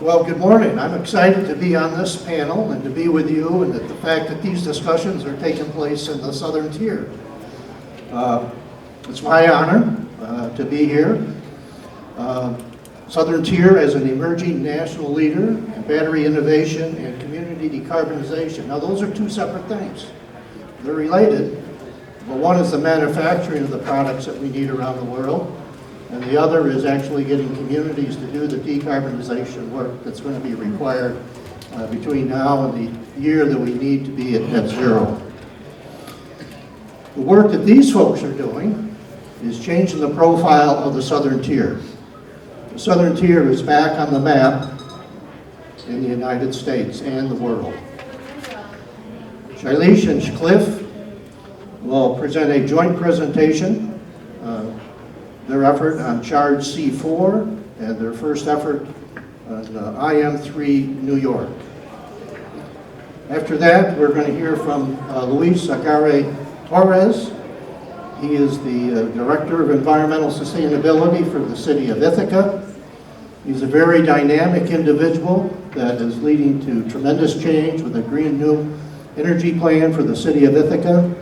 Well, good morning. I'm excited to be on this panel and to be with you, and that the fact that these discussions are taking place in the Southern Tier. It's my honor to be here. Southern Tier as an emerging national leader in battery innovation and community decarbonization. Now, those are two separate things. They're related, but one is the manufacturing of the products that we need around the world, and the other is actually getting communities to do the decarbonization work that's going to be required between now and the year that we need to be at net zero. The work that these folks are doing is changing the profile of the Southern Tier. The Southern Tier is back on the map in the United States and the world. Shailesh and Cliff will present a joint presentation, their effort on Charge C4 and their first effort on IM3 New York. After that, we're going to hear from Luis Aguirre-Torres. He is the Director of Environmental Sustainability for the city of Ithaca. He's a very dynamic individual that is leading to tremendous change with a green new energy plan for the city of Ithaca,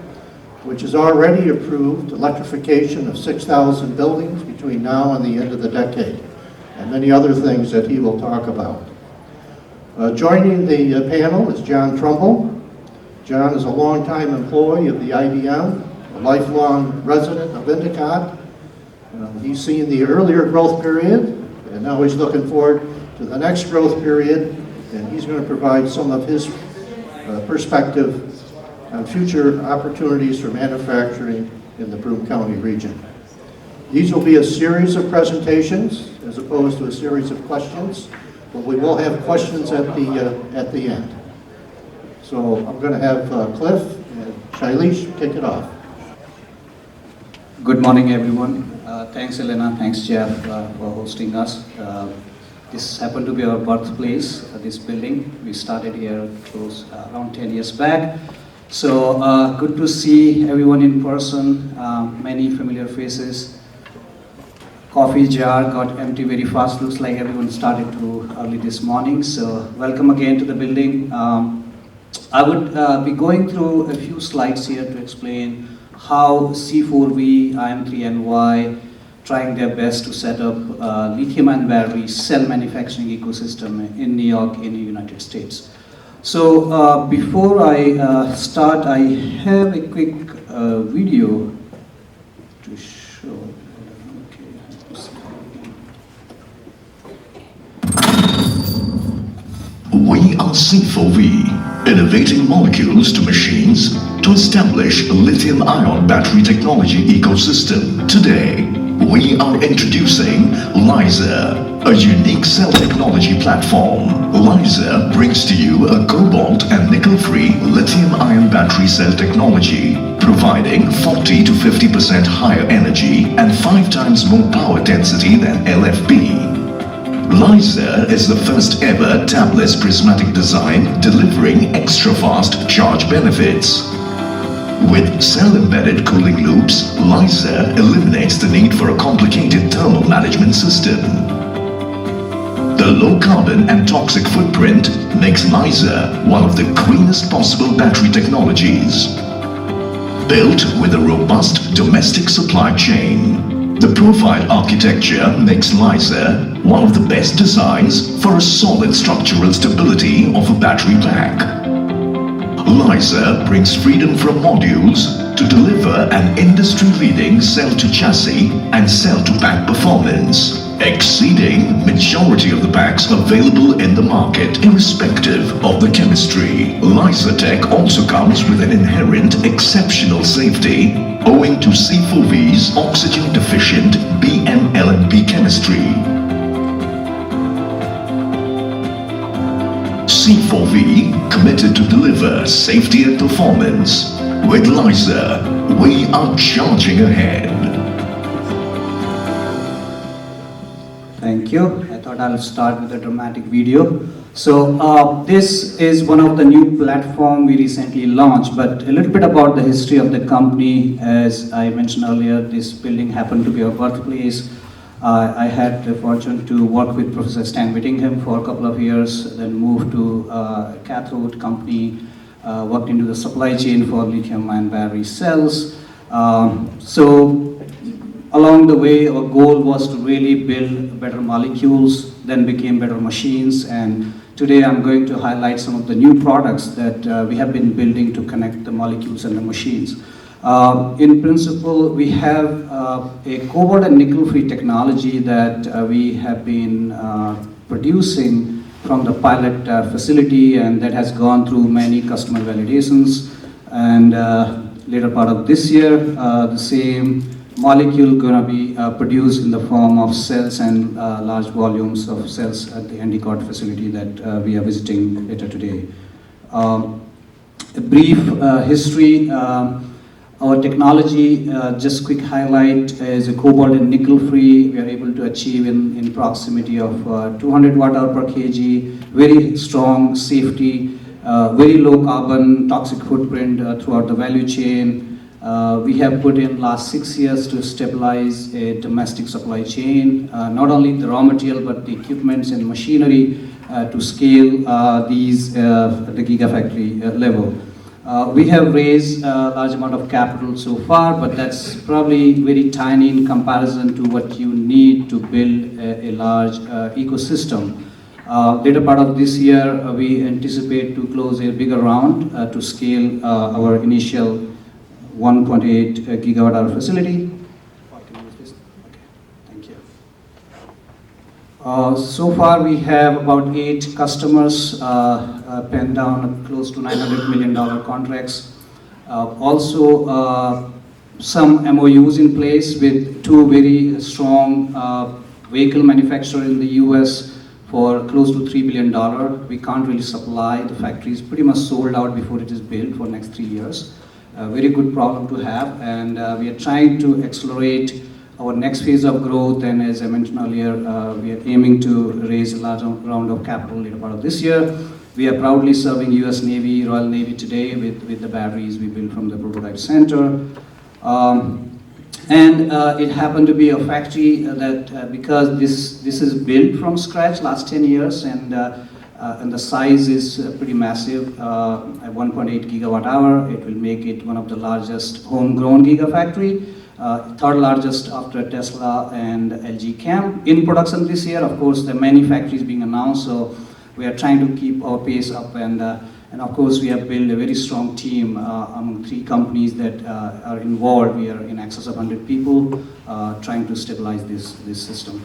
which has already approved electrification of 6,000 buildings between now and the end of the decade, and many other things that he will talk about. Joining the panel is John Trumbull. John is a longtime employee of the IBM, a lifelong resident of Endicott. He's seen the earlier growth period, and now he's looking forward to the next growth period, and he's going to provide some of his perspective on future opportunities for manufacturing in the Broome County region. These will be a series of presentations as opposed to a series of questions, but we will have questions at the end. So I'm going to have Cliff and Shailesh kick it off. Good morning, everyone. Thanks, Elena. Thanks, Jeff, for hosting us. This happened to be our birthplace, this building. We started here close around 10 years back. So good to see everyone in person, many familiar faces. Coffee jar got empty very fast. Looks like everyone started too early this morning. So welcome again to the building. I would be going through a few slides here to explain how C4V, IM3 and Y trying their best to set up lithium-ion battery cell manufacturing ecosystem in New York in the United States. So before I start, I have a quick video to show. We are C4V, innovating molecules to machines to establish a lithium-ion battery technology ecosystem. Today, we are introducing LISA, a unique cell technology platform. LISA brings to you a cobalt and nickel-free lithium-ion battery cell technology, providing 40 to 50% higher energy and 5 times more power density than LFP. LISA is the first ever tabless prismatic design delivering extra-fast charge benefits. With cell-embedded cooling loops, LISA eliminates the need for a complicated thermal management system. The low-carbon and toxic footprint makes LISA one of the greenest possible battery technologies. Built with a robust domestic supply chain, the profile architecture makes LISA one of the best designs for a solid structural stability of a battery pack. LISA brings freedom from modules to deliver an industry-leading cell-to-chassis and cell-to-pack performance, exceeding majority of the packs available in the market, irrespective of the chemistry. LISA Tech also comes with an inherent exceptional safety owing to C4V's oxygen-deficient BMLNP chemistry. C4V committed to deliver safety and performance. With LISA, we are charging ahead. Thank you. I thought I'll start with a dramatic video. So this is one of the new platform we recently launched, but a little bit about the history of the company. As I mentioned earlier, this building happened to be our birthplace. I had the fortune to work with Professor Stan Whittingham for a couple of years, then moved to a cathode company, worked into the supply chain for lithium-ion battery cells. So along the way, our goal was to really build better molecules, then became better machines, and today I'm going to highlight some of the new products that we have been building to connect the molecules and the machines. In principle, we have a cobalt and nickel-free technology that we have been producing from the pilot facility, and that has gone through many customer validations. And later part of this year, the same molecule going to be produced in the form of cells and large volumes of cells at the Endicott facility that we are visiting later today. A brief history. Our technology, just quick highlight, is a cobalt and nickel free. We are able to achieve in proximity of 200 watt-hour per kg, very strong safety, very low carbon toxic footprint throughout the value chain. We have put in last 6 years to stabilize a domestic supply chain, not only the raw material but the equipments and machinery to scale these at the Gigafactory level. We have raised a large amount of capital so far, but that's probably very tiny in comparison to what you need to build a large ecosystem. Later part of this year, we anticipate to close a bigger round to scale our initial 1.8 gigawatt hour facility. So far we have about 8 customers penned down close to $900 million contracts. Also some MOUs in place with 2 very strong vehicle manufacturers in the US for close to $3 billion. We can't really supply. The factory is pretty much sold out before it is built for next 3 years. Very good problem to have, and we are trying to accelerate our next phase of growth, and as I mentioned earlier, we are aiming to raise a large round of capital later part of this year. We are proudly serving US Navy, Royal Navy today with the batteries we built from the prototype center. It happened to be a factory that, because this is built from scratch last 10 years, and the size is pretty massive, at 1.8 gigawatt hour. It will make it one of the largest homegrown gigafactory. Third largest after Tesla and LG Chem. In production this year, of course, there are many factories being announced, so we are trying to keep our pace up, and of course we have built a very strong team among 3 companies that are involved. We are in excess of 100 people trying to stabilize this system.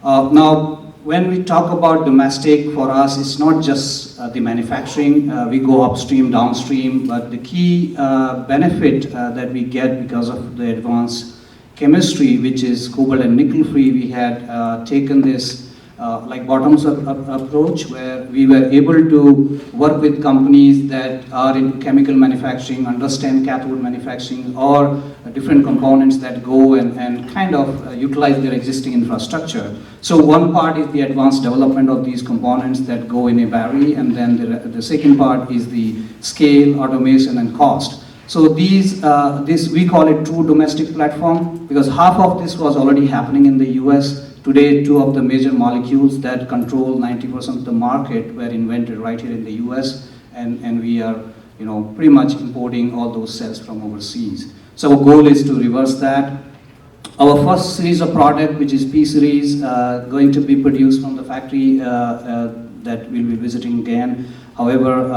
Now, when we talk about domestic, for us, it's not just the manufacturing. We go upstream, downstream, but the key benefit that we get because of the advanced chemistry, which is cobalt and nickel free, we had taken this like bottoms-up approach, where we were able to work with companies that are in chemical manufacturing, understand cathode manufacturing, or different components that go and kind of utilize their existing infrastructure. So one part is the advanced development of these components that go in a battery, and then the second part is the scale, automation, and cost. So this we call it true domestic platform, because half of this was already happening in the US. Today, 2 of the major molecules that control 90% of the market were invented right here in the US, and we are pretty much importing all those cells from overseas. So our goal is to reverse that. Our first series of product, which is P series, going to be produced from the factory that we'll be visiting again. However,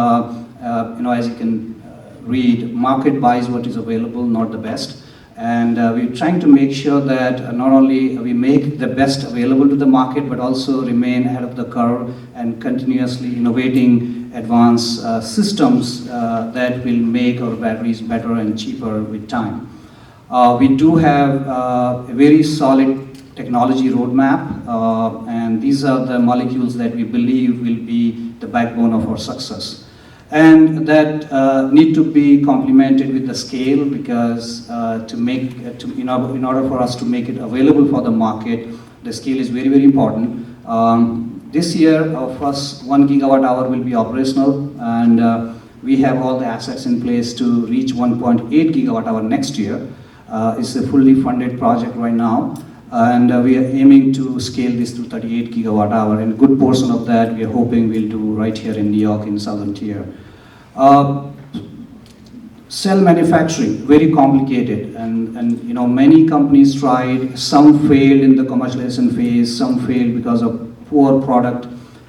as you can read, market buys what is available, not the best. And we're trying to make sure that not only we make the best available to the market, but also remain ahead of the curve and continuously innovating advanced systems that will make our batteries better and cheaper with time. We do have a very solid technology roadmap, and these are the molecules that we believe will be the backbone of our success. And that need to be complemented with the scale, because in order for us to make it available for the market, the scale is very, very important. This year, our first 1 gigawatt hour will be operational, and we have all the assets in place to reach 1.8 gigawatt hour next year. It's a fully funded project right now. and we are aiming to scale this to 38 gigawatt hour, and a good portion of that we are hoping we'll do right here in New York in Southern Tier. Cell manufacturing, very complicated, and you know, many companies tried, some failed in the commercialization phase, some failed because of poor product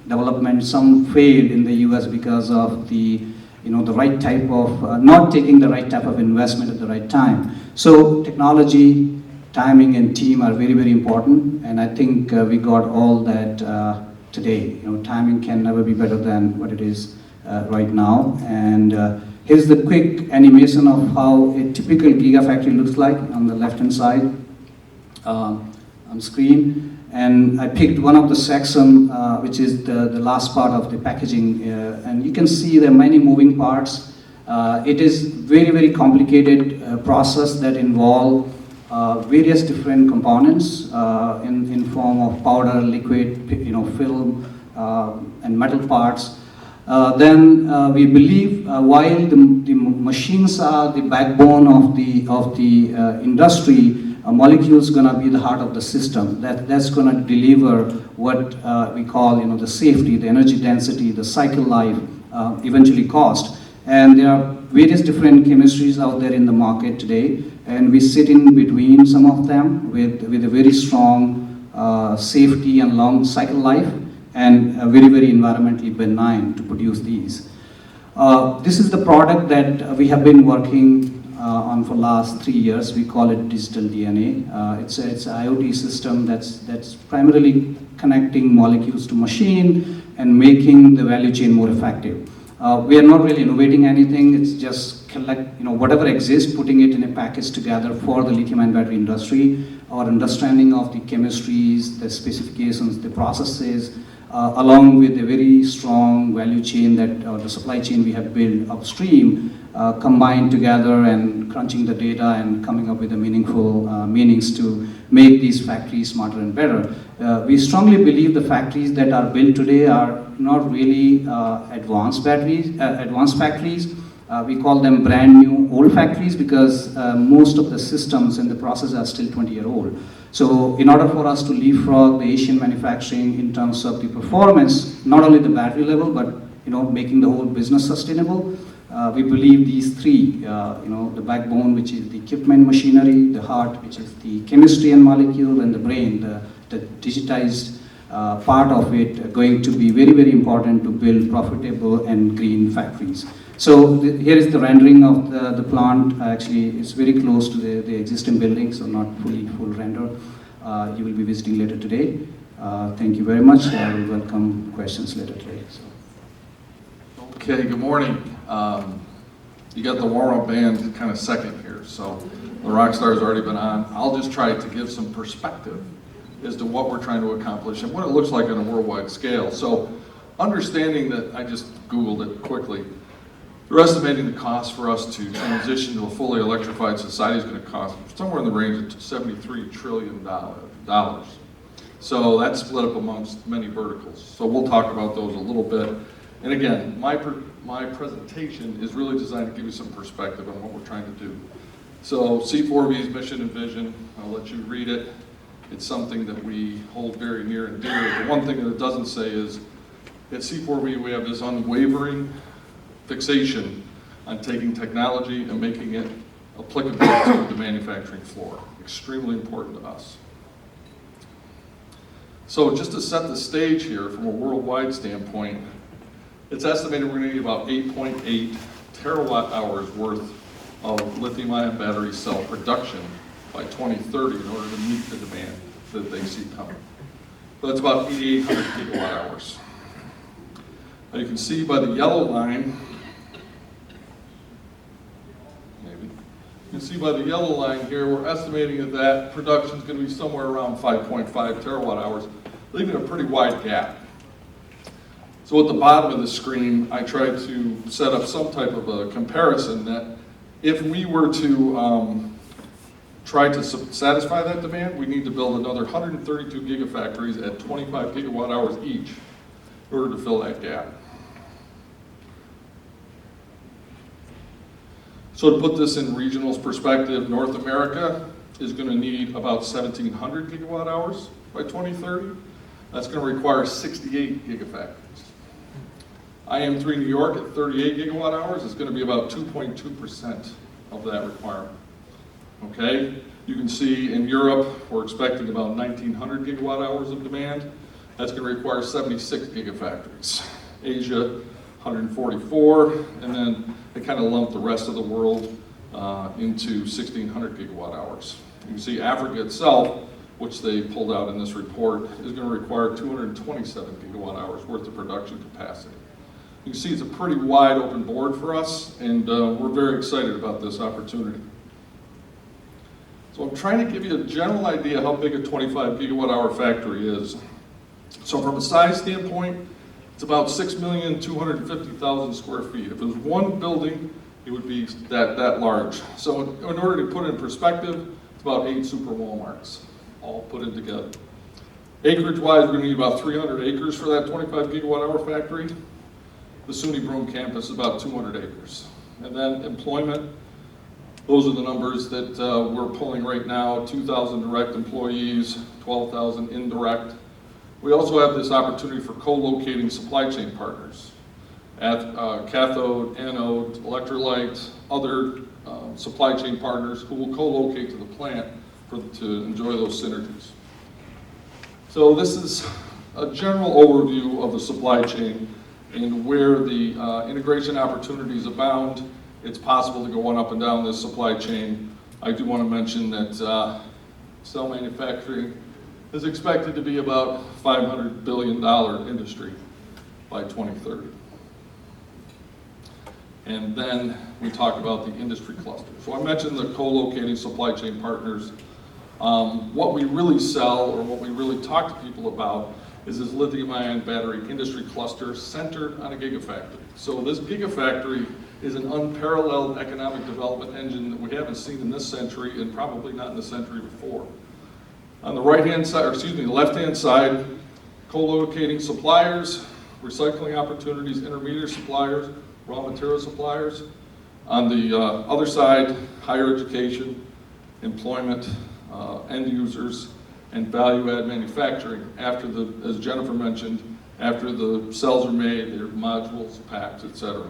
development, some failed in the US because of the, you know, the right type of, not taking the right type of investment at the right time. So technology, timing, and team are very, very important, and I think we got all that today. You know, timing can never be better than what it is right now. And here's the quick animation of how a typical Gigafactory looks like on the left-hand side on screen. And I picked one of the section, which is the last part of the packaging. And you can see there are many moving parts. It is very, very complicated process that involve various different components in form of powder, liquid, you know, film, and metal parts. Then we believe while the machines are the backbone of the industry, a molecule is going to be the heart of the system. That's going to deliver what we call, you know, the safety, the energy density, the cycle life, eventually cost. And there are various different chemistries out there in the market today, and we sit in between some of them with a very strong safety and long cycle life, and very, very environmentally benign to produce these. This is the product that we have been working on for last 3 years. We call it digital DNA. It's an IoT system that's primarily connecting molecules to machine and making the value chain more effective. We are not really innovating anything. It's just collect, you know, whatever exists, putting it in a package together for the lithium-ion battery industry. Our understanding of the chemistries, the specifications, the processes, along with a very strong value chain that the supply chain we have built upstream, combined together and crunching the data and coming up with the meaningful meanings to make these factories smarter and better. We strongly believe the factories that are built today are not really advanced factories. We call them brand new old factories because most of the systems in the process are still 20-year-old. So in order for us to leapfrog the Asian manufacturing in terms of the performance, not only the battery level, but, you know, making the whole business sustainable, we believe these three, you know, the backbone, which is the equipment machinery, the heart, which is the chemistry and molecule, and the brain, the digitized part of it, are going to be very, very important to build profitable and green factories. So here is the rendering of the plant. Actually, it's very close to the existing building, so not full render. You will be visiting later today. Thank you very much. I will welcome questions later today. So. Okay, good morning. You got the warm-up band kind of second here, so the rock star's already been on. I'll just try to give some perspective as to what we're trying to accomplish and what it looks like on a worldwide scale. So understanding that, I just Googled it quickly, they're estimating the cost for us to transition to a fully electrified society is going to cost somewhere in the range of $73 trillion. So that's split up amongst many verticals. So we'll talk about those a little bit. And again, my presentation is really designed to give you some perspective on what we're trying to do. So C4V's mission and vision, I'll let you read it. It's something that we hold very near and dear. The one thing that it doesn't say is, at C4V we have this unwavering fixation on taking technology and making it applicable to the manufacturing floor. Extremely important to us. So just to set the stage here from a worldwide standpoint, it's estimated we're going to need about 8.8 terawatt hours worth of lithium-ion battery cell production by 2030 in order to meet the demand that they see coming. So that's about 8,800 gigawatt hours. Now you can see by the yellow line, you can see by the yellow line here, we're estimating that production is going to be somewhere around 5.5 terawatt hours, leaving a pretty wide gap. So at the bottom of the screen, I tried to set up some type of a comparison that if we were to try to satisfy that demand, we need to build another 132 gigafactories at 25 gigawatt hours each in order to fill that gap. So to put this in regional perspective, North America, is going to need about 1,700 gigawatt hours by 2030. That's going to require 68 gigafactories. IM3 New York at 38 gigawatt hours is going to be about 2.2% of that requirement. Okay, you can see in Europe, we're expecting about 1,900 gigawatt hours of demand. That's going to require 76 gigafactories. Asia, 144, and then they kind of lump the rest of the world into 1,600 gigawatt hours. You can see Africa itself, which they pulled out in this report, is going to require 227 gigawatt hours worth of production capacity. You can see it's a pretty wide open board for us, and we're very excited about this opportunity. So I'm trying to give you a general idea how big a 25 gigawatt hour factory is. So from a size standpoint, it's about 6,250,000 square feet. If it was one building, it would be that large. So in order to put it in perspective, it's about 8 super Walmarts, all put in together. Acreage-wise, we're going to need about 300 acres for that 25 gigawatt hour factory. The SUNY Broome campus is about 200 acres. And then employment, those are the numbers that we're pulling right now, 2,000 direct employees, 12,000 indirect. We also have this opportunity for co-locating supply chain partners at cathode, anode, electrolyte, other supply chain partners who will co-locate to the plant to enjoy those synergies. So this is a general overview of the supply chain and where the integration opportunities abound. It's possible to go on up and down this supply chain. I do want to mention that cell manufacturing is expected to be about $500 billion industry by 2030. And then we talk about the industry cluster. So I mentioned the co-locating supply chain partners. What we really sell, or what we really talk to people about, is this lithium-ion battery industry cluster centered on a gigafactory. So this gigafactory is an unparalleled economic development engine that we haven't seen in this century and probably not in the century before. On the right-hand side, or excuse me, the left-hand side, co-locating suppliers, recycling opportunities, intermediate suppliers, raw material suppliers. On the other side, higher education, employment, end users, and value-add manufacturing after the, as Jennifer mentioned, after the cells are made, they're modules, packs, etc.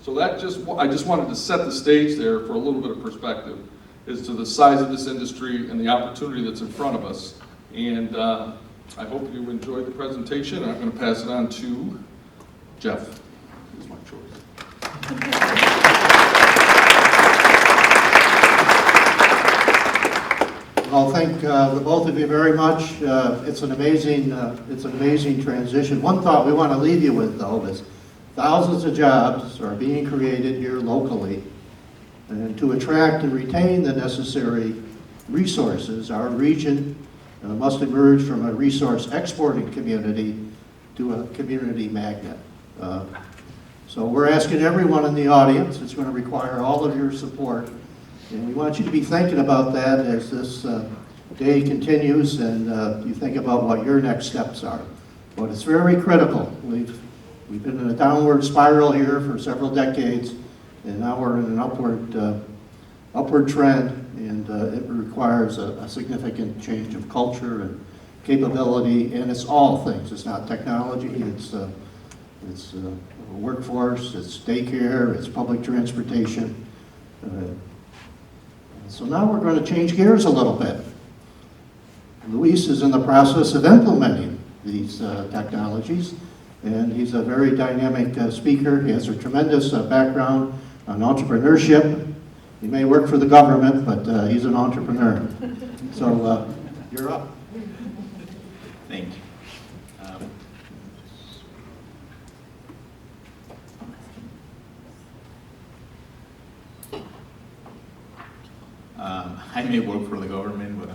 So that I just wanted to set the stage there for a little bit of perspective as to the size of this industry and the opportunity that's in front of us. And I hope you enjoyed the presentation. I'm going to pass it on to Jeff. Here's my choice. Well, thank the both of you very much. It's an amazing transition. One thought we want to leave you with, though, is thousands of jobs are being created here locally, and to attract and retain the necessary resources, our region must emerge from a resource exporting community to a community magnet. So we're asking everyone in the audience. It's going to require all of your support. And we want you to be thinking about that as this day continues and you think about what your next steps are. But it's very critical. We've been in a downward spiral here for several decades, and now we're in an upward trend, and it requires a significant change of culture and capability, and it's all things. It's not technology, it's workforce, it's daycare, it's public transportation. So now we're going to change gears a little bit. Luis is in the process of implementing these technologies, and he's a very dynamic speaker. He has a tremendous background on entrepreneurship. He may work for the government, but he's an entrepreneur. So you're up. Thank you. I may work for the government, but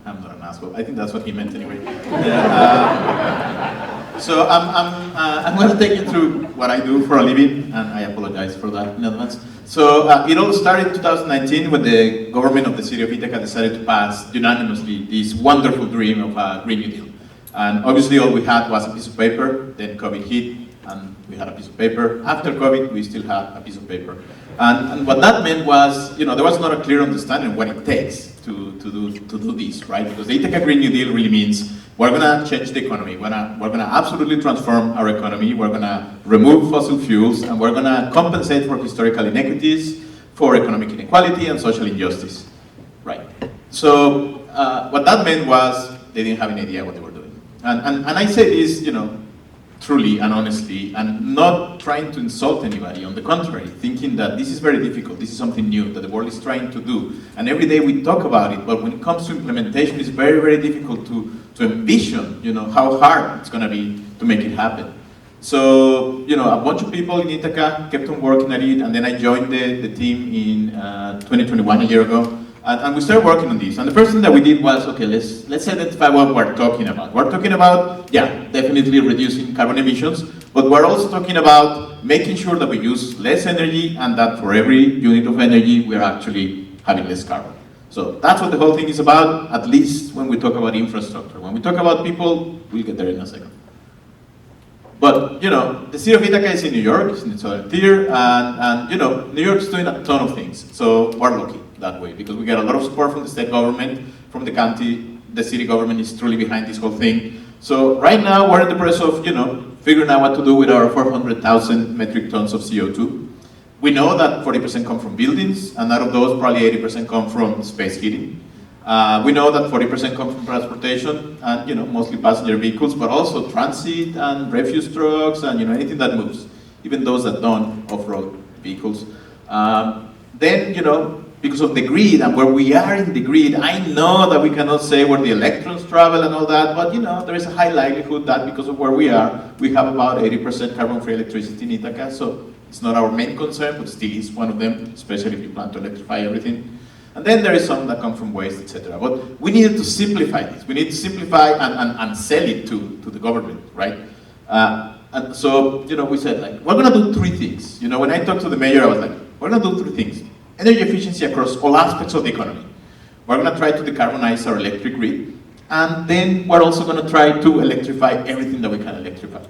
I'm not an asshole. I think that's what he meant anyway. So I'm going to take you through what I do for a living, and I apologize for that in advance. So it all started in 2019 when the government of the city of Ithaca decided to pass unanimously this wonderful dream of a Green New Deal. And obviously all we had was a piece of paper, then COVID hit, and we had a piece of paper. After COVID, we still had a piece of paper. And what that meant was, there was not a clear understanding of what it takes to do this, right? Because the Ithaca Green New Deal really means we're going to change the economy. We're going to absolutely transform our economy. We're going to remove fossil fuels, and we're going to compensate for historical inequities, for economic inequality, and social injustice, right? So what that meant was they didn't have any idea what they were doing. And I say this, truly and honestly, and not trying to insult anybody. On the contrary, thinking that this is very difficult, this is something new that the world is trying to do, and every day we talk about it, but when it comes to implementation, it's very, very difficult to envision, how hard it's going to be to make it happen. So, a bunch of people in Ithaca kept on working at it, and then I joined the team in 2021, a year ago. And we started working on this. And the first thing that we did was, okay, let's identify what we're talking about. We're talking about, definitely reducing carbon emissions, but we're also talking about making sure that we use less energy and that for every unit of energy, we're actually having less carbon. So that's what the whole thing is about, at least when we talk about infrastructure. When we talk about people, we'll get there in a second. But, the city of Ithaca is in New York, it's in the southern tier, and New York's doing a ton of things. So we're lucky that way, because we get a lot of support from the state government, from the county. The city government is truly behind this whole thing. So right now we're in the process of, figuring out what to do with our 400,000 metric tons of CO2. We know that 40% come from buildings, and out of those, probably 80% come from space heating. We know that 40% come from transportation, and mostly passenger vehicles, but also transit and refuse trucks, and anything that moves, even those that don't, off-road vehicles. Then, because of the grid and where we are in the grid, I know that we cannot say where the electrons travel and all that, but there is a high likelihood that because of where we are, we have about 80% carbon-free electricity in Ithaca, so it's not our main concern, but still is one of them, especially if you plan to electrify everything. And then there is some that come from waste, etc. But we needed to simplify this. We need to simplify and sell it to the government, right? And so, we said, we're going to do three things. When I talked to the mayor, I was like, we're going to do three things. Energy efficiency across all aspects of the economy. We're going to try to decarbonize our electric grid, and then we're also going to try to electrify everything that we can electrify.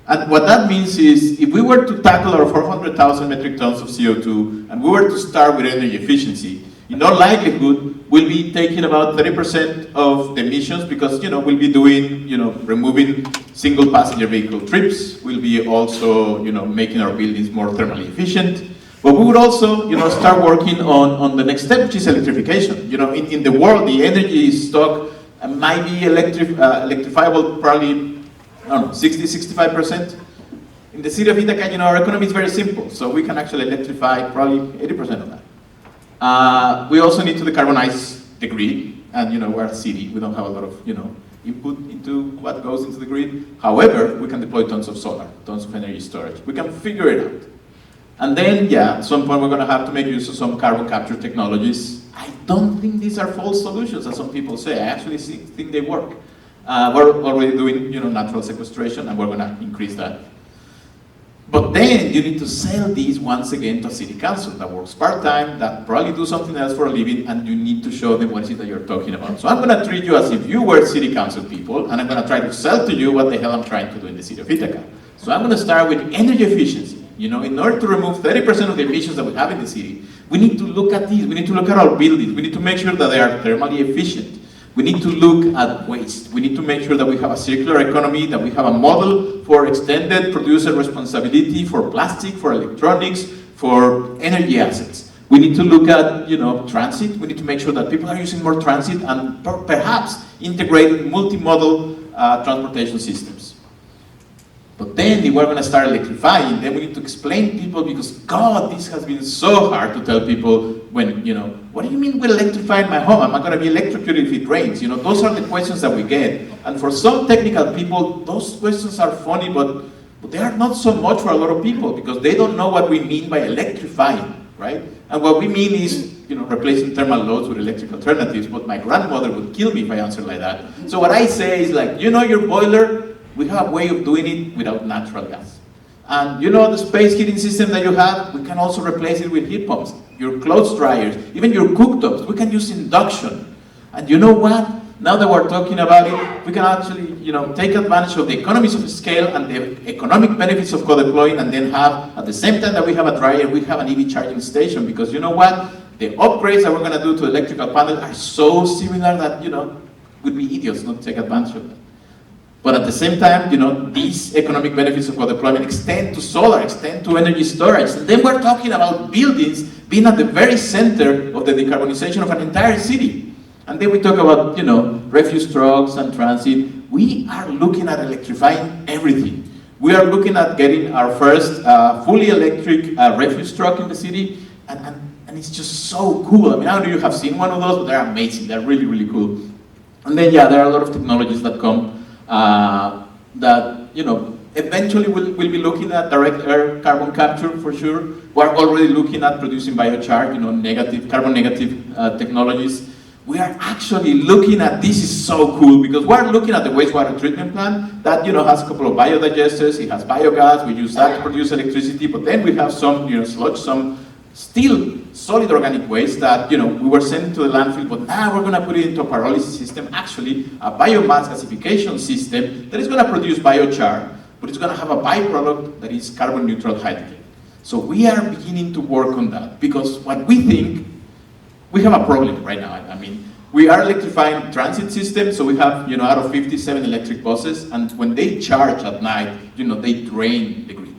And what that means is, if we were to tackle our 400,000 metric tons of CO2, and we were to start with energy efficiency, in all likelihood, we'll be taking about 30% of the emissions because, we'll be doing, removing single passenger vehicle trips. We'll be also, making our buildings more thermally efficient. But we would also, start working on the next step, which is electrification. In the world, the energy stock might be electrifiable probably, 60-65%. In the city of Ithaca, our economy is very simple, so we can actually electrify probably 80% of that. We also need to decarbonize the grid, and we're a city, we don't have a lot of, input into what goes into the grid. However, we can deploy tons of solar, tons of energy storage. We can figure it out. And then, at some point we're going to have to make use of some carbon capture technologies. I don't think these are false solutions, as some people say. I actually think they work. We're already doing, natural sequestration, and we're going to increase that. But then you need to sell these once again to a city council that works part-time, that probably do something else for a living, and you need to show them what it is that you're talking about. So I'm going to treat you as if you were city council people, and I'm going to try to sell to you what the hell I'm trying to do in the city of Ithaca. So I'm going to start with energy efficiency. In order to remove 30% of the emissions that we have in the city, we need to look at these. We need to look at our buildings. We need to make sure that they are thermally efficient. We need to look at waste. We need to make sure that we have a circular economy, that we have a model for extended producer responsibility for plastic, for electronics, for energy assets. We need to look at, transit. We need to make sure that people are using more transit and perhaps integrate multimodal transportation systems. But then if we're going to start electrifying, then we need to explain to people, because God, this has been so hard to tell people when, what do you mean we're electrifying my home? Am I going to be electrocuted if it rains? Those are the questions that we get. And for some technical people, those questions are funny, but they are not so much for a lot of people, because they don't know what we mean by electrifying, right? And what we mean is, replacing thermal loads with electric alternatives, but my grandmother would kill me if I answer like that. So what I say is your boiler, we have a way of doing it without natural gas. And the space heating system that you have, we can also replace it with heat pumps. Your clothes dryers, even your cooktops, we can use induction. And you know what? Now that we're talking about it, we can actually, take advantage of the economies of scale and the economic benefits of co-deploying, and then have, at the same time that we have a dryer, we have an EV charging station, because you know what? The upgrades that we're going to do to electrical panels are so similar that, would be idiots not to take advantage of that. But at the same time, these economic benefits of co-deployment extend to solar, extend to energy storage. And then we're talking about buildings being at the very center of the decarbonization of an entire city. And then we talk about, refuse trucks and transit. We are looking at electrifying everything. We are looking at getting our first fully electric refuse truck in the city. And it's just so cool. I mean, I don't know if you have seen one of those, but they're amazing. They're really, really cool. And then, yeah, there are a lot of technologies that come that, eventually we'll be looking at direct air carbon capture for sure. We're already looking at producing biochar, carbon negative technologies. We are actually looking at, this is so cool, because we're looking at the wastewater treatment plant that, has a couple of biodigesters, it has biogas, we use that to produce electricity, but then we have some, sludge, some still solid organic waste that, we were sending to the landfill, but now we're going to put it into a pyrolysis system, actually a biomass gasification system that is going to produce biochar, but it's going to have a byproduct that is carbon neutral hydrogen. So we are beginning to work on that, because what we think, we have a problem right now. I mean, we are electrifying transit systems, so we have, out of 57 electric buses, and when they charge at night, they drain the grid.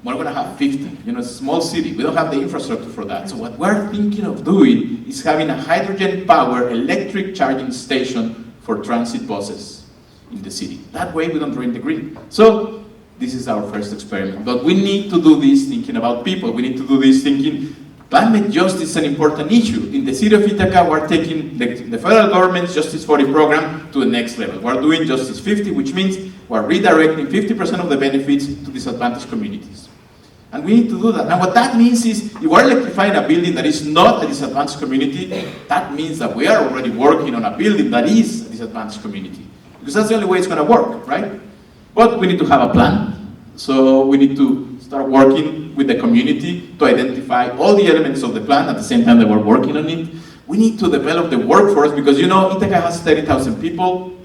We're going to have 50, it's a small city. We don't have the infrastructure for that. So what we're thinking of doing is having a hydrogen-powered electric charging station for transit buses in the city. That way we don't drain the grid. So this is our first experiment. But we need to do this thinking about people. We need to do this thinking climate justice is an important issue. In the city of Ithaca, we're taking the federal government's Justice 40 program to the next level. We're doing Justice 50, which means we're redirecting 50% of the benefits to disadvantaged communities. And we need to do that. And what that means is, if we're electrifying a building that is not a disadvantaged community, that means that we are already working on a building that is a disadvantaged community. Because that's the only way it's going to work, right? But we need to have a plan. So we need to start working with the community to identify all the elements of the plan at the same time that we're working on it. We need to develop the workforce, because Ithaca has 30,000 people,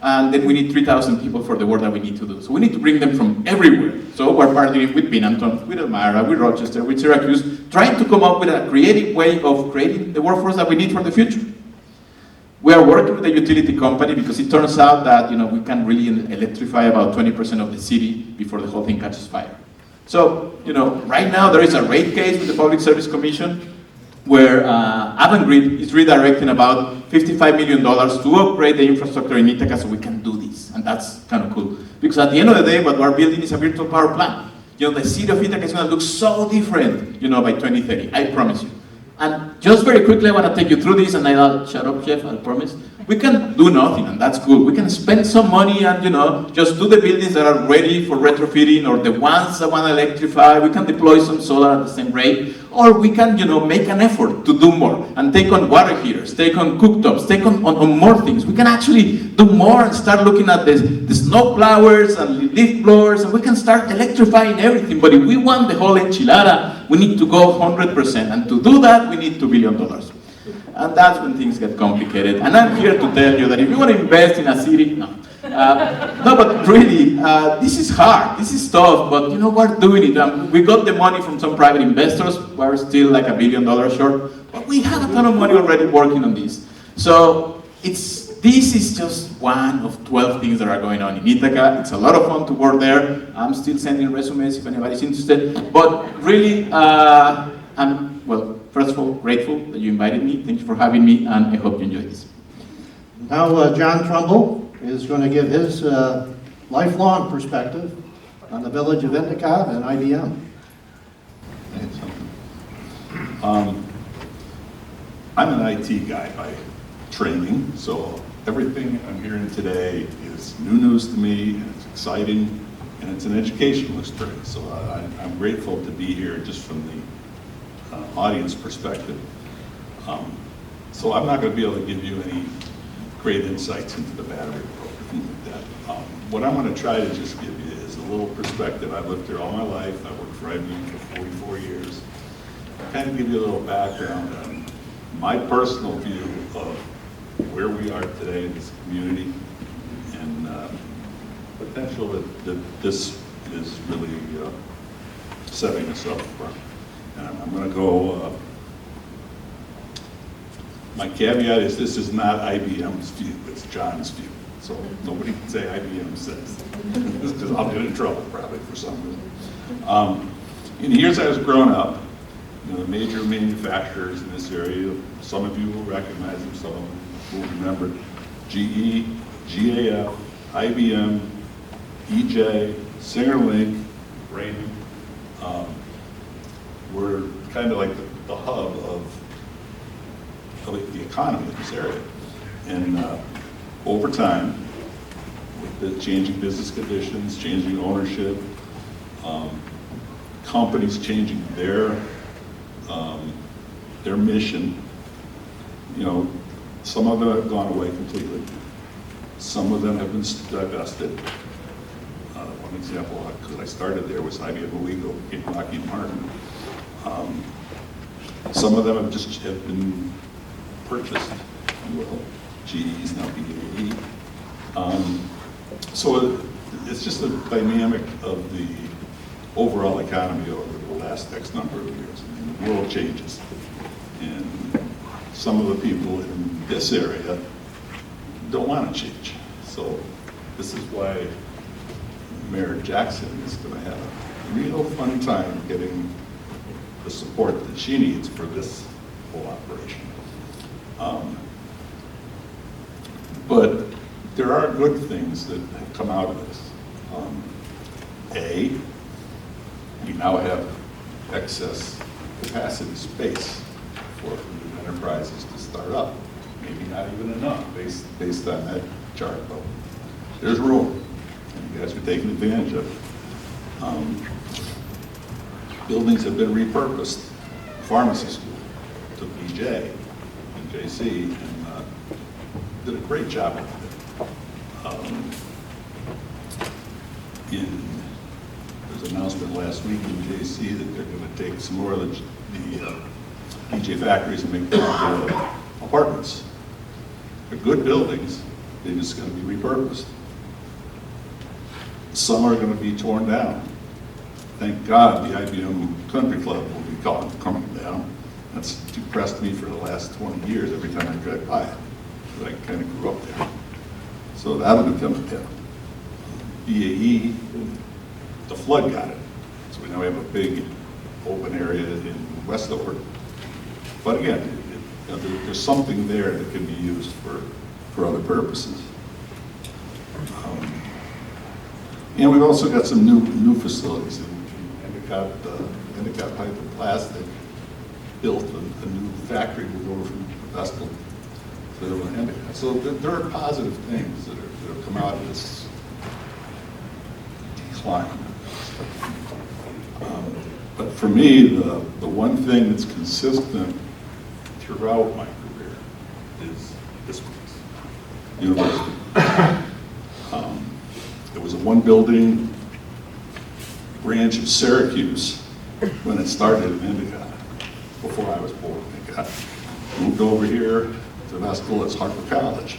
and then we need 3,000 people for the work that we need to do. So we need to bring them from everywhere. So we're partnering with Binghamton, with Elmira, with Rochester, with Syracuse, trying to come up with a creative way of creating the workforce that we need for the future. We are working with a utility company, because it turns out that we can really electrify about 20% of the city before the whole thing catches fire. So, right now there is a rate case with the Public Service Commission where Avangrid is redirecting about $55 million to upgrade the infrastructure in Ithaca so we can do this. And that's kind of cool. Because at the end of the day, what we're building is a virtual power plant. The city of Ithaca is going to look so different, by 2030, I promise you. And just very quickly, I want to take you through this, and I'll shut up, Jeff, I promise. We can do nothing, and that's cool. We can spend some money and, just do the buildings that are ready for retrofitting, or the ones that want to electrify. We can deploy some solar at the same rate, or we can, make an effort to do more and take on water heaters, take on cooktops, take on more things. We can actually do more and start looking at the snow plowers and leaf blowers, and we can start electrifying everything. But if we want the whole enchilada, we need to go 100%, and to do that, we need $2 billion. And that's when things get complicated. And I'm here to tell you that if you want to invest in a city, no, but really, this is hard, this is tough, but we're doing it. We got the money from some private investors. We're still like $1 billion short, but we have a ton of money already working on this. So this is just one of 12 things that are going on in Ithaca. It's a lot of fun to work there. I'm still sending resumes if anybody's interested, but really, first of all, grateful that you invited me. Thank you for having me, and I hope you enjoy this. Now, John Trumbull is going to give his lifelong perspective on the village of Ithaca and IBM. I'm an IT guy by training, so everything I'm hearing today is new news to me, and it's exciting, and it's an educational experience. So I'm grateful to be here just from the audience perspective. So I'm not going to be able to give you any great insights into the battery program like that. What I'm going to try to just give you is a little perspective. I've lived here all my life. I worked for IBM for 44 years. Kind of give you a little background on my personal view of where we are today in this community and potential that this is really setting us up for. And I'm going to go, my caveat is this is not IBM's view, it's John's view. So nobody can say IBM says, because I'll get in trouble probably for some reason. In the years I was growing up, the major manufacturers in this area, some of you will recognize them, some of them will remember GE, GAF, IBM, EJ, Singer-Link, Raymond, were kind of like the hub of the economy of this area. And over time, with the changing business conditions, changing ownership, companies changing their mission, some of them have gone away completely. Some of them have been divested. One example, because I started there, was IBM Owego, became Lockheed Martin. Some of them have been purchased, well, GE is now BAE. So it's just a dynamic of the overall economy over the last X number of years. I mean, the world changes. And some of the people in this area don't want to change. So this is why Mayor Jackson is going to have a real fun time getting the support that she needs for this whole operation. But there are good things that have come out of this. We now have excess capacity space for new enterprises to start up. Maybe not even enough based on that chart, but there's room, and you guys are taking advantage of it. Buildings have been repurposed. Pharmacy school to BJ and JC, and did a great job with it. There's an announcement last week in JC that they're going to take some more of the BJ factories and make them into apartments. They're good buildings, they're just going to be repurposed. Some are going to be torn down. Thank God the IBM Country Club will be coming down. That's depressed me for the last 20 years every time I drive by it. I kind of grew up there. So that'll be coming down. BAE, the flood got it. So we now have a big open area in Westover. But again, there's something there that can be used for other purposes. And we've also got some new facilities. Endicott Pipe and Plastic built a new factory to go from Vestal to Endicott. So there are positive things that have come out of this decline. But for me, the one thing that's consistent throughout my career is this place, university. There was a one-building branch of Syracuse when it started in Endicott, before I was born. Endicott moved over here to Vestal as Harper College,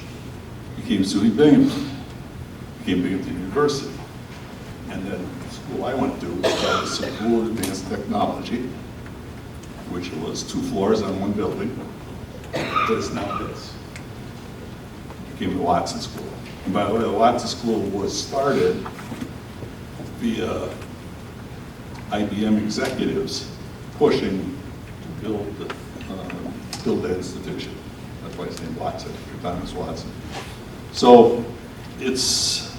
became SUNY Binghamton, became Binghamton University. And then the school I went to was called the School of Advanced Technology, which was 2 floors on one building, but it's now this. It became the Watson School. And by the way, the Watson School was started via IBM executives pushing to build that institution. That's why it's named Watson, after Thomas Watson. So this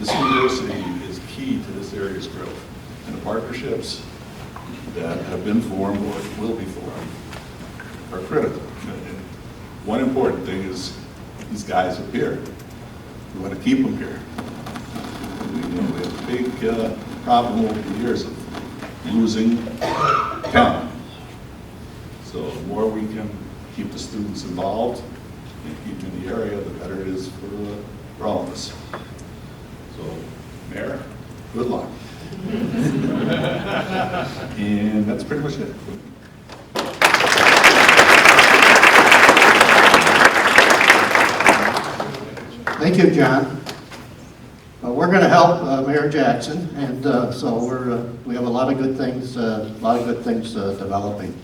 university is key to this area's growth. And the partnerships that have been formed or will be formed are critical. And one important thing is these guys up here. We want to keep them here. We have a big problem over the years of losing talent. So the more we can keep the students involved and keep them in the area, the better it is for all of us. So, Mayor, good luck. And that's pretty much it. Thank you, John. We're going to help Mayor Jackson, and so we have a lot of good things, developing.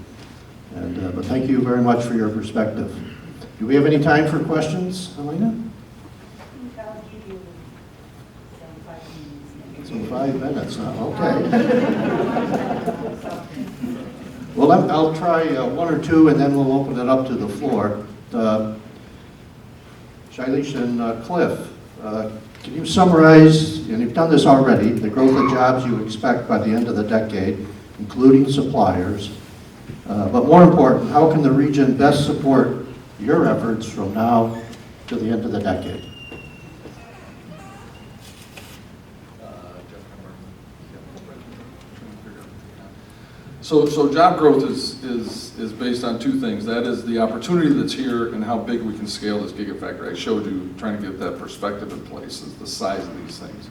And but thank you very much for your perspective. Do we have any time for questions, Elena? I'll give you 5 minutes. So 5 minutes, huh? Okay. Well, I'll try one or two, and then we'll open it up to the floor. Shailesh and Cliff, can you summarize, and you've done this already, the growth of jobs you expect by the end of the decade, including suppliers, but more important, how can the region best support your efforts from now to the end of the decade? So job growth is based on two things. That is the opportunity that's here and how big we can scale this Gigafactory. I showed you, trying to get that perspective in place, is the size of these things.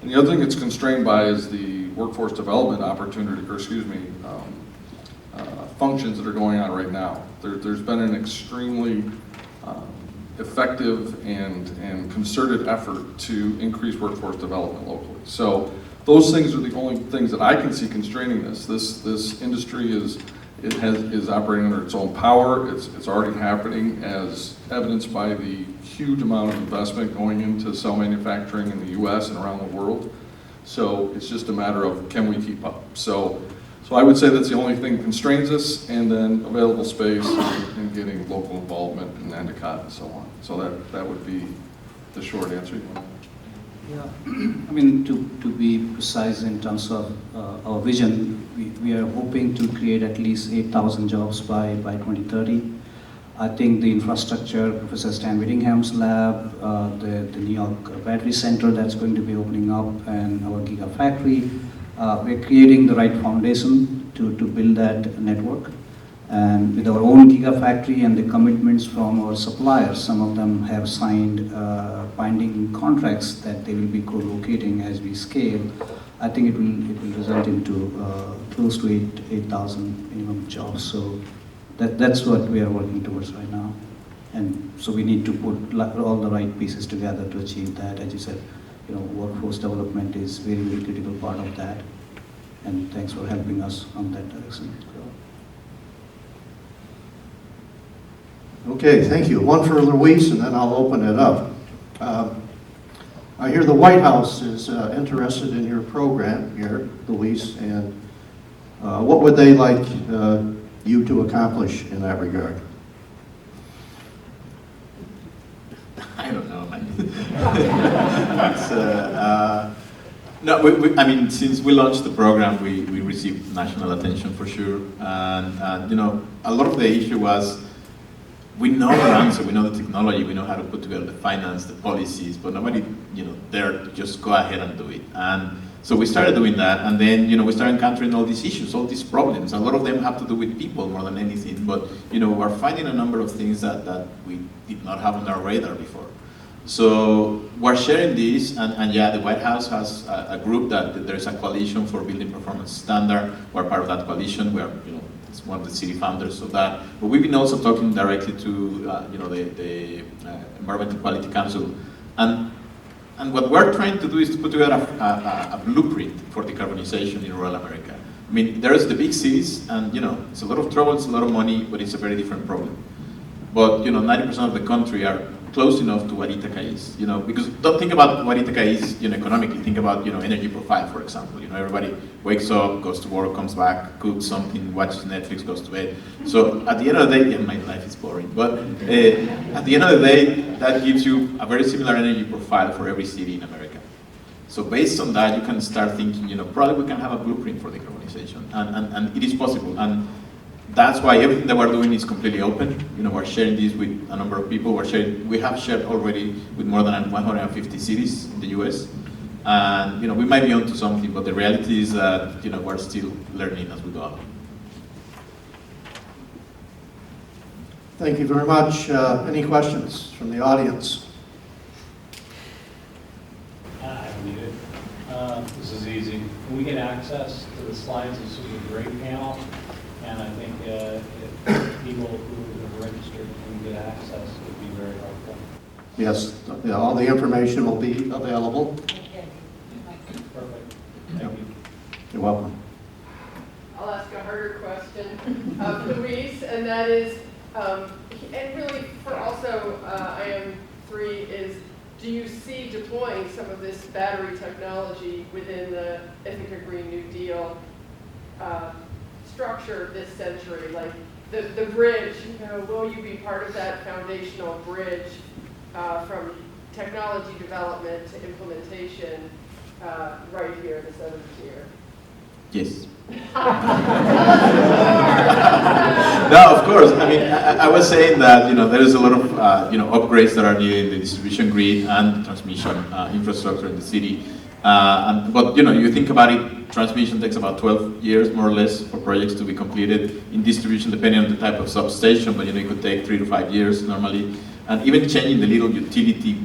And the other thing it's constrained by is the workforce development opportunity, or excuse me, functions that are going on right now. There's been an extremely effective and concerted effort to increase workforce development locally. So those things are the only things that I can see constraining this. This industry is operating under its own power. It's already happening, as evidenced by the huge amount of investment going into cell manufacturing in the U.S. and around the world. So it's just a matter of, can we keep up? So I would say that's the only thing that constrains us, and then available space and getting local involvement in Endicott and so on. So that would be the short answer. Yeah, I mean, to be precise in terms of our vision, we are hoping to create at least 8,000 jobs by 2030. I think the infrastructure, Professor Stan Whittingham's lab, the New York Battery Center that's going to be opening up, and our Gigafactory, we're creating the right foundation to build that network. And with our own Gigafactory and the commitments from our suppliers, some of them have signed binding contracts that they will be co-locating as we scale. I think it will result into close to 8,000 minimum jobs. So that's what we are working towards right now. And so we need to put all the right pieces together to achieve that. As you said, workforce development is very, very critical part of that. And thanks for helping us on that direction. Okay, thank you. One for Luis, and then I'll open it up. I hear the White House is interested in your program here, Luis, and what would they like you to accomplish in that regard? I don't know, man. No, I mean, since we launched the program, we received national attention for sure. And a lot of the issue was, we know the answer, we know the technology, we know how to put together the finance, the policies, but nobody, there to just go ahead and do it. And so we started doing that, and then, we started encountering all these issues, all these problems. A lot of them have to do with people more than anything, but, we're finding a number of things that we did not have on our radar before. So we're sharing this, and yeah, the White House has a group that there's a coalition for building performance standard. We're part of that coalition. We are, it's one of the city founders of that. But we've been also talking directly to, the Environmental Quality Council, and what we're trying to do is to put together a blueprint for decarbonization in rural America. I mean, there's the big cities, and it's a lot of trouble, it's a lot of money, but it's a very different problem. But 90% of the country are close enough to what Ithaca is, because don't think about what Ithaca is, economically. Think about, energy profile, for example. Everybody wakes up, goes to work, comes back, cooks something, watches Netflix, goes to bed. So at the end of the day, yeah, my life is boring, but at the end of the day, that gives you a very similar energy profile for every city in America. So based on that, you can start thinking, probably we can have a blueprint for decarbonization, and it is possible. And that's why everything that we're doing is completely open. We're sharing this with a number of people. We have shared already with more than 150 cities in the US. And we might be onto something, but the reality is that we're still learning as we go along. Thank you very much. Any questions from the audience? I don't need it. This is easy. Can we get access to the slides? This is a great panel. And I think if people who have registered can get access, it would be very helpful. Yes, all the information will be available. Okay. Perfect. Thank you. You're welcome. I'll ask a harder question of Luis, and that is, and really for also IM3 is, do you see deploying some of this battery technology within the Ithaca Green New Deal structure this century? Like the bridge, will you be part of that foundational bridge from technology development to implementation right here in the southern tier? Yes. No, of course. I mean, I was saying that there is a lot of upgrades that are needed in the distribution grid and the transmission infrastructure in the city. But you think about it, transmission takes about 12 years more or less for projects to be completed. In distribution, depending on the type of substation, but it could take 3 to 5 years normally. And even changing the little utility,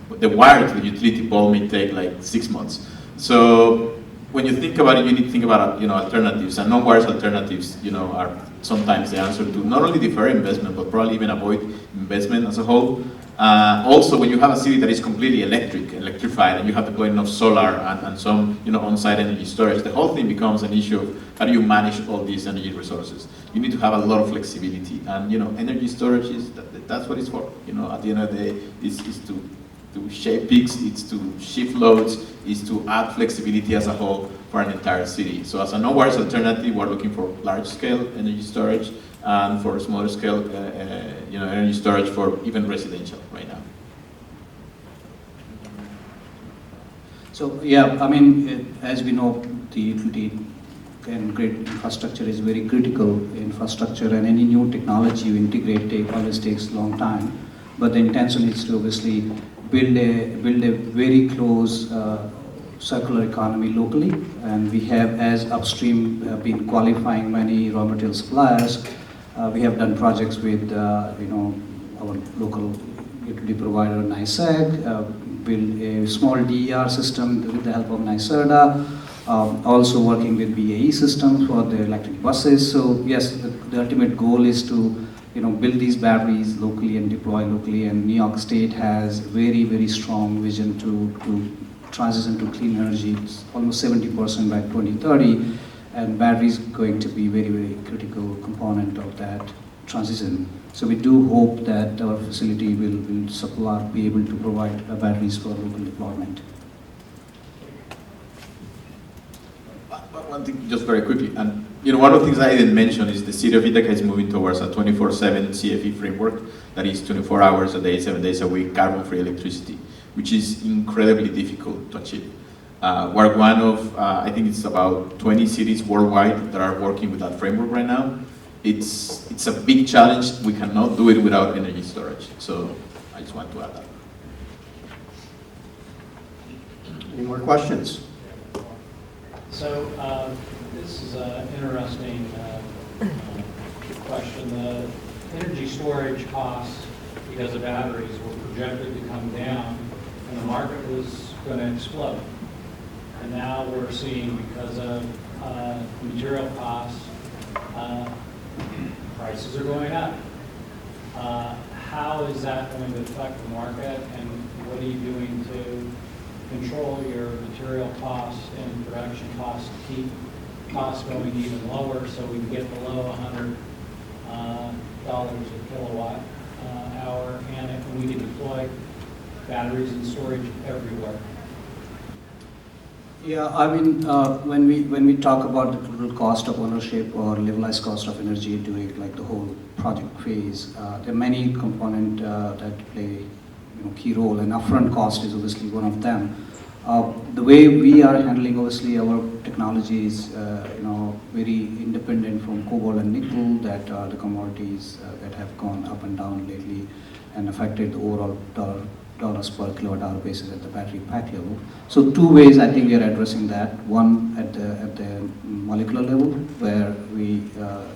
the wire to the utility pole may take like 6 months. So when you think about it, you need to think about alternatives, and non-wires alternatives are sometimes the answer to not only defer investment, but probably even avoid investment as a whole. Also, when you have a city that is completely electrified, and you have deployed enough solar and some on-site energy storage, the whole thing becomes an issue of how do you manage all these energy resources. You need to have a lot of flexibility, and energy storage that's what it's for. At the end of the day, is to shape peaks, it's to shift loads, is to add flexibility as a whole for an entire city. So as a no-wires alternative, we're looking for large-scale energy storage and for smaller-scale energy storage for even residential right now. So yeah, I mean, as we know, the utility and grid infrastructure is very critical infrastructure, and any new technology you integrate always takes a long time. But the intention is to obviously build a very close circular economy locally, and we have, as upstream, been qualifying many raw material suppliers. We have done projects with our local utility provider NICEAG, build a small DER system with the help of NYSERDA, also working with BAE systems for the electric buses. So yes, the ultimate goal is to build these batteries locally and deploy locally, and New York State has very, very strong vision to transition to clean energy. It's almost 70% by 2030, and batteries going to be very, very critical component of that transition. So we do hope that our facility will be able to provide batteries for local deployment. One thing, just very quickly, and one of the things I didn't mention is the city of Ithaca is moving towards a 24/7 CFE framework that is 24 hours a day, 7 days a week, carbon-free electricity, which is incredibly difficult to achieve. We're one of, I think it's about 20 cities worldwide that are working with that framework right now. It's a big challenge. We cannot do it without energy storage. So I just want to add that. Any more questions? So this is an interesting question. The energy storage costs, because of batteries, were projected to come down, and the market was going to explode. And now we're seeing, because of material costs, prices are going up. How is that going to affect the market, and what are you doing to control your material costs and production costs to keep costs going even lower so we can get below $100 a kilowatt hour, and we can deploy batteries and storage everywhere? Yeah, I mean, when we talk about the total cost of ownership or levelized cost of energy during like the whole project phase, there are many components that play key role, and upfront cost is obviously one of them. The way we are handling, obviously, our technology is very independent from cobalt and nickel, that are the commodities that have gone up and down lately and affected the overall dollars per kilowatt hour basis at the battery pack level. So two ways I think we are addressing that. One at the molecular level, where we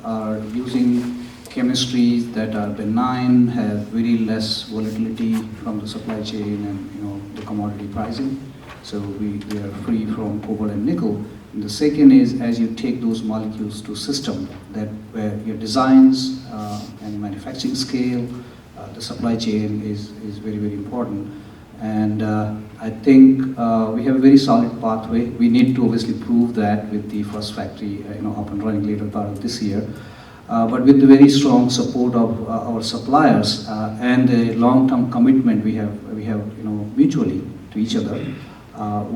are using chemistries that are benign, have very less volatility from the supply chain and the commodity pricing. So we are free from cobalt and nickel. And the second is, as you take those molecules to system, that where your designs and manufacturing scale, the supply chain is very, very important. And I think we have a very solid pathway. We need to obviously prove that with the first factory up and running later part of this year. But with the very strong support of our suppliers and the long-term commitment we have mutually to each other,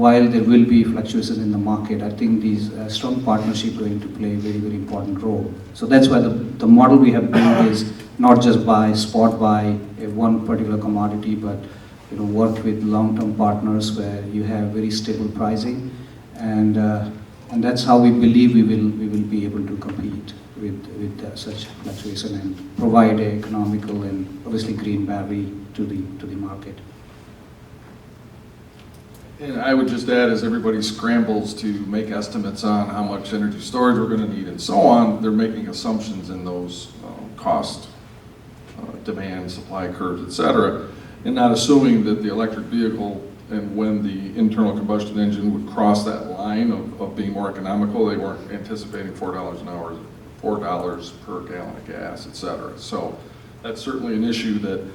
while there will be fluctuations in the market, I think these strong partnership going to play a very, very important role. So that's why the model we have built is not just spot buy one particular commodity, but work with long-term partners where you have very stable pricing, and that's how we believe we will be able to compete with such fluctuation and provide an economical and obviously green battery to the market. And I would just add, as everybody scrambles to make estimates on how much energy storage we're going to need and so on, they're making assumptions in those cost, demand, supply curves, et cetera, and not assuming that the electric vehicle and when the internal combustion engine would cross that line of being more economical, they weren't anticipating $4 an hour, $4 per gallon of gas, et cetera. So that's certainly an issue that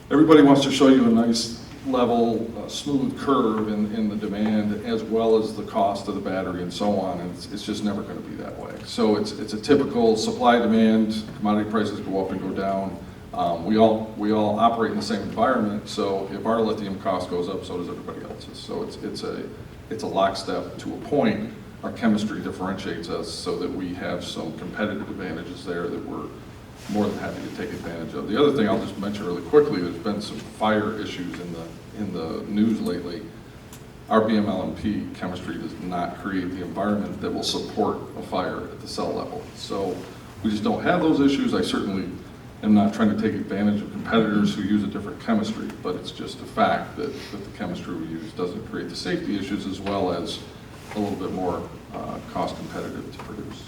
everybody wants to show you a nice level, smooth curve in the demand as well as the cost of the battery and so on, and it's just never going to be that way. So it's a typical supply-demand, commodity prices go up and go down. We all operate in the same environment, so if our lithium cost goes up, so does everybody else's. So it's a lockstep to a point. Our chemistry differentiates us so that we have some competitive advantages there that we're more than happy to take advantage of. The other thing I'll just mention really quickly, there's been some fire issues in the news lately. Our BMLMP chemistry does not create the environment that will support a fire at the cell level. So we just don't have those issues. I certainly am not trying to take advantage of competitors who use a different chemistry, but it's just a fact that the chemistry we use doesn't create the safety issues as well as a little bit more cost competitive to produce.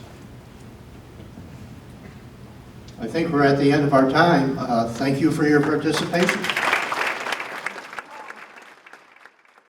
I think we're at the end of our time. Thank you for your participation.